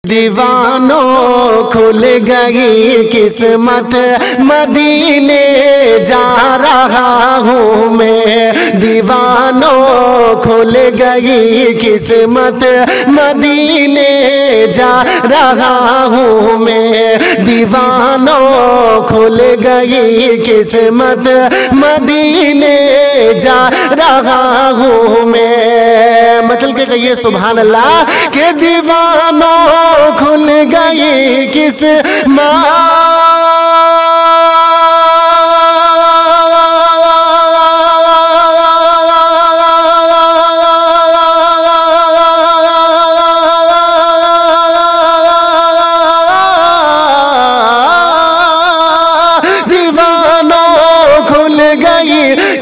دیوانوں کھل گئی قسمت مدینے جا رہا ہوں میں، دیوانوں کھل گئی قسمت مدینے جا رہا ہوں میں، دیوانوں کھل گئی قسمت مدینے جا رہا ہوں میں۔ مچل کے کہیے سبحان اللہ کہ دیوانوں کھل گئی قسمت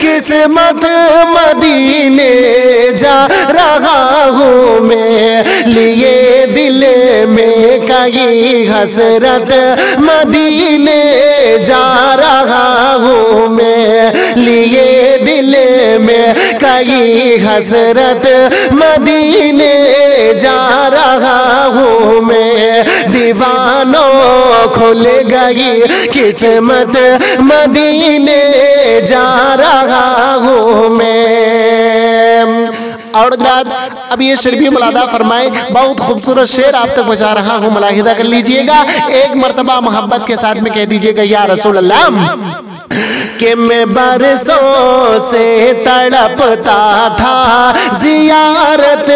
قسمت مدینے جا رہا ہوں میں، لیے دل میں کئی حسرت مدینے جا رہا ہوں میں، لیے دل میں کئی حسرت مدینے جا رہا ہوں میں، دیوانوں کھل گئی قسمت مدینے جا رہا ہوں میں۔ اور اب یہ شعر بھی ملاحظہ فرمائیں، بہت خوبصورت شعر آپ تک پہنچا رہا ہوں، ملاحظہ کر لیجئے گا، ایک مرتبہ محبت کے ساتھ میں کہہ دیجئے گا یا رسول اللہ کہ میں برسوں سے تڑپتا تھا زیارت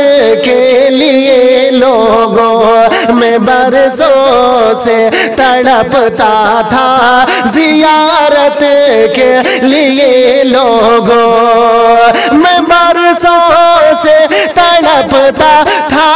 کے لیے لوگوں، میں برسوں سے تڑپتا تھا زیارت کے لیے لوگوں، میں برسوں سے تڑپتا تھا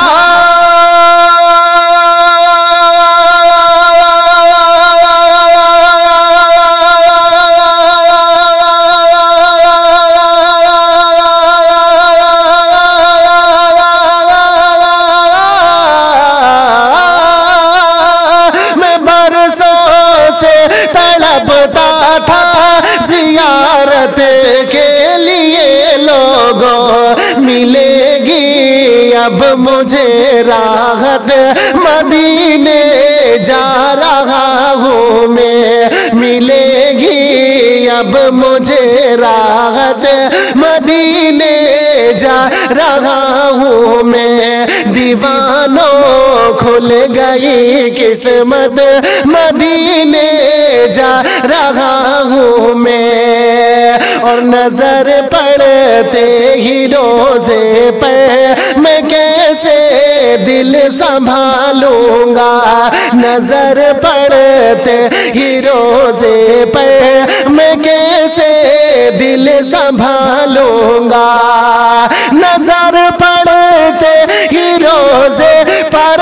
زیارت کے لیے لوگوں، ملے گی اب مجھے راحت مدینے جا رہا ہوں میں، ملے گی اب مجھے راحت مدینے جا رہا ہوں میں، دیوانوں کھل گئی قسمت مدینے جا رہا ہوں میں، اور نظر پڑتے ہی روزے پہ میں کیسے دل سنبھالوں گا، نظر پڑتے ہی روزے پہ میں کیسے دل سنبھالوں گا، نظر پڑتے ہی روزے پر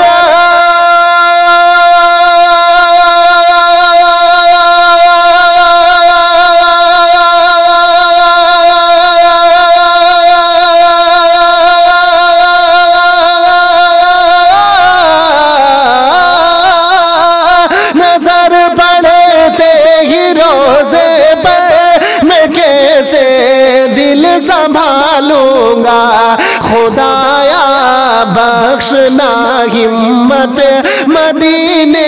سنبھالوں گا، خدایا بخشنا ہمت مدینے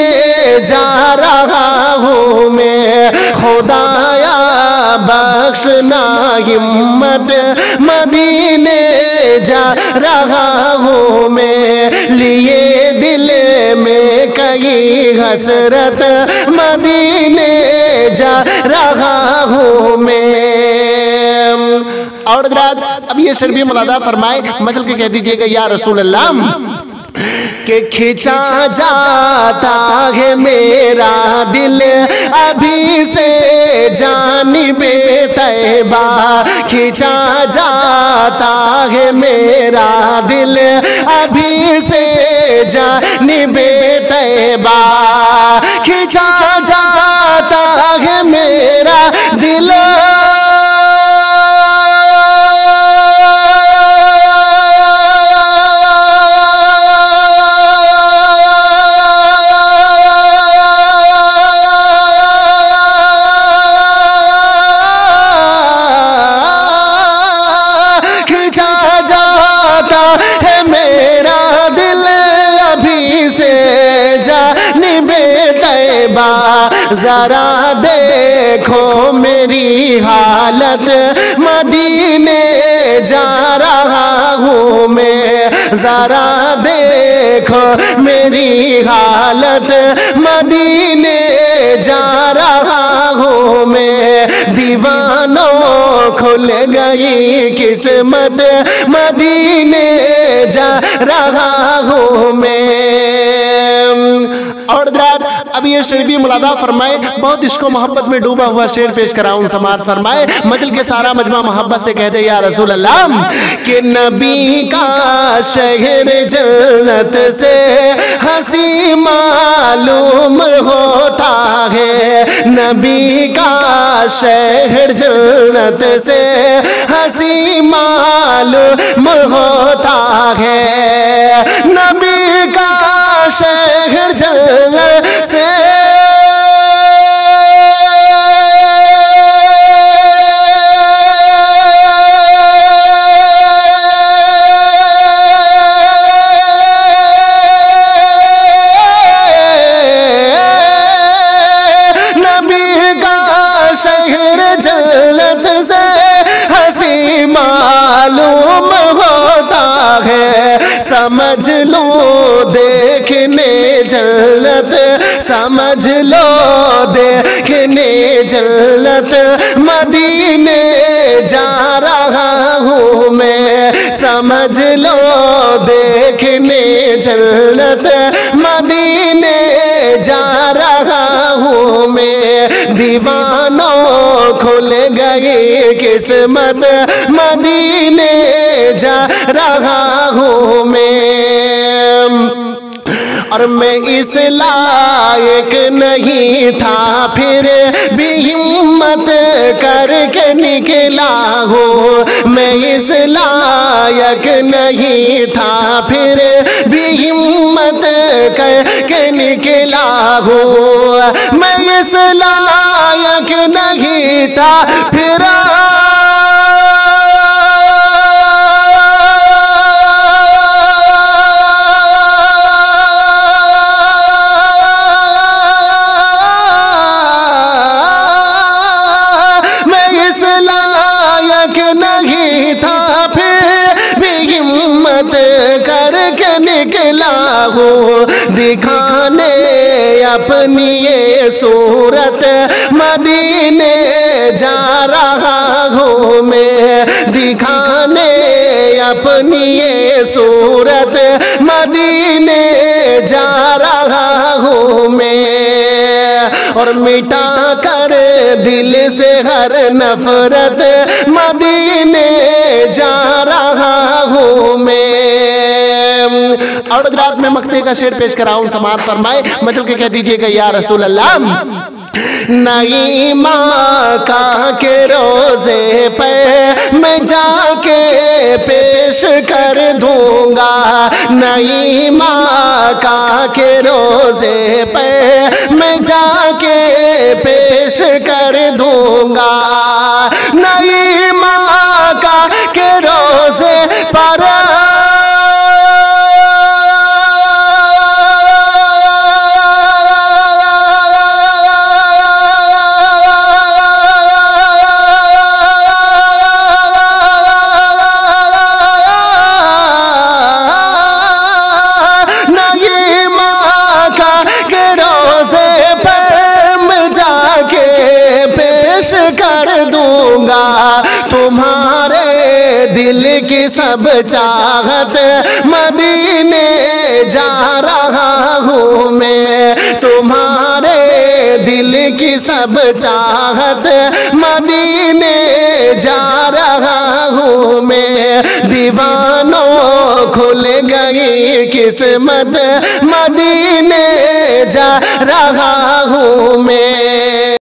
جا رہا ہوں میں، خدایا بخشنا ہمت مدینے جا رہا ہوں میں، لیے دل میں کئی حسرت مدینے جا رہا ہوں میں۔ اور اب یہ شعر بھی ملاحظہ فرمائے، مچل کے کہہ دیجئے گا یا رسول اللہ کہ کھچا جاتا ہے میرا دل ابھی سے جانب طیبہ، کھچا جاتا ہے میرا دل ابھی سے جانب طیبہ، کھچا جاتا ہے میرا دل با ذرا دیکھو میری حالت مدینے جا رہا ہوں میں ذرا دیکھو میری حالت مدینے جا رہا ہوں میں دیوانوں کھل گئی قسمت مدینے جا رہا ہوں میں اور اب یہ شعر بھی ملاحظہ فرمائے بہت عشق و محبت میں ڈوبا ہوا شعر پیش کراؤں سماعت فرمائے مجل کے سارا مجمع محبت سے کہہ دے یا رسول اللہ کہ نبی کا شہر جنت سے ہنسی معلوم ہوتا ہے نبی کا شہر جنت سے ہنسی معلوم ہوتا ہے نبی کا شہر جنت سے معلوم ہوتا ہے سمجھ لو دیکھنے جنت سمجھ لو دیکھنے جنت مدینے جا رہا ہوں میں سمجھ لو دیکھنے جنت مدینے جا رہا ہوں میں دیوانوں کھل گئی قسمت مدینے جا رہا ہوں میں اور میں اس لائق نہیں تھا پھر بھی ہمت کر کے نکلا ہوں میں اس لائق نہیں تھا پھر بھی ہمت کر کے نکلا ہوں میں اس لائق نہیں تھا پھر نکلا ہوں دکھانے اپنی یہ صورت مدینے جا رہا ہوں میں دکھانے اپنی یہ صورت مدینے جا رہا ہوں میں اور مٹا کر دل سے ہر نفرت مدینے جا رہا ہوں میں اور حضرات میں مقطع کا شعر پیش کراؤں سماعت فرمائے مطلب کہ کہہ دیجئے گا یا رسول اللہ نعیم آقا کے روزے پہ میں جا کے پیش کر دوں گا نعیم آقا کے روزے پہ میں جا کے پیش کر دوں گا نعیم آقا کے روزے پر کر دوں گا تمہارے دل کی سب چاہت مدینے جا رہا ہوں میں تمہارے دل کی سب چاہت مدینے جا رہا ہوں میں دیوانوں کھل گئی قسمت مدینے جا رہا ہوں میں